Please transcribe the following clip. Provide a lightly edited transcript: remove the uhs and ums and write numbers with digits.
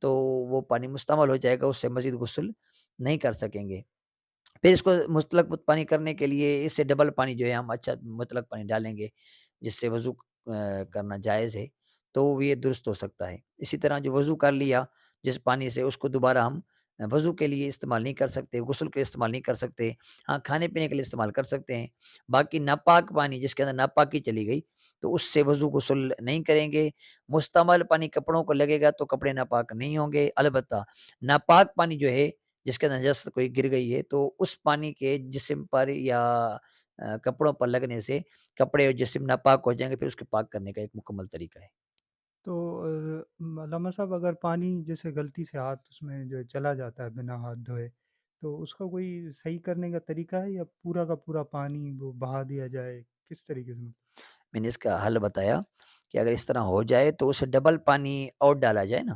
تو وہ پانی مستعمل ہو جائے گا، اس سے مزید غسل نہیں کر سکیں گے۔ پھر اس کو مطلق پانی کرنے کے لیے اس سے ڈبل پانی جو ہے ہم اچھا مطلق پانی ڈالیں گے، جس سے وضو کرنا جائز ہے، تو یہ درست ہو سکتا ہے۔ اسی طرح جو وضو کر لیا جس پانی سے، اس کو دوبارہ ہم وضو کے لیے استعمال نہیں کر سکتے، غسل کے استعمال نہیں کر سکتے۔ ہاں، کھانے پینے کے لیے استعمال کر سکتے ہیں۔ باقی ناپاک پانی جس کے اندر ناپاکی چلی گئی، تو اس سے وضو غسل نہیں کریں گے۔ مستعمل پانی کپڑوں کو لگے گا تو کپڑے ناپاک نہیں ہوں گے۔ البتہ ناپاک پانی جو ہے جس کے اندر نجاست کوئی گر گئی ہے، تو اس پانی کے جسم پر یا کپڑوں پر لگنے سے کپڑے اور جسم ناپاک ہو جائیں گے، پھر اس کے پاک کرنے کا ایک مکمل طریقہ ہے۔ تو علامہ صاحب اگر پانی جیسے غلطی سے ہاتھ اس میں جو ہے چلا جاتا ہے بنا ہاتھ دھوئے، تو اس کا کوئی صحیح کرنے کا طریقہ ہے یا پورا کا پورا پانی وہ بہا دیا جائے؟ کس طریقے سے؟ میں نے اس کا حل بتایا کہ اگر اس طرح ہو جائے تو اسے ڈبل پانی اور ڈالا جائے نا،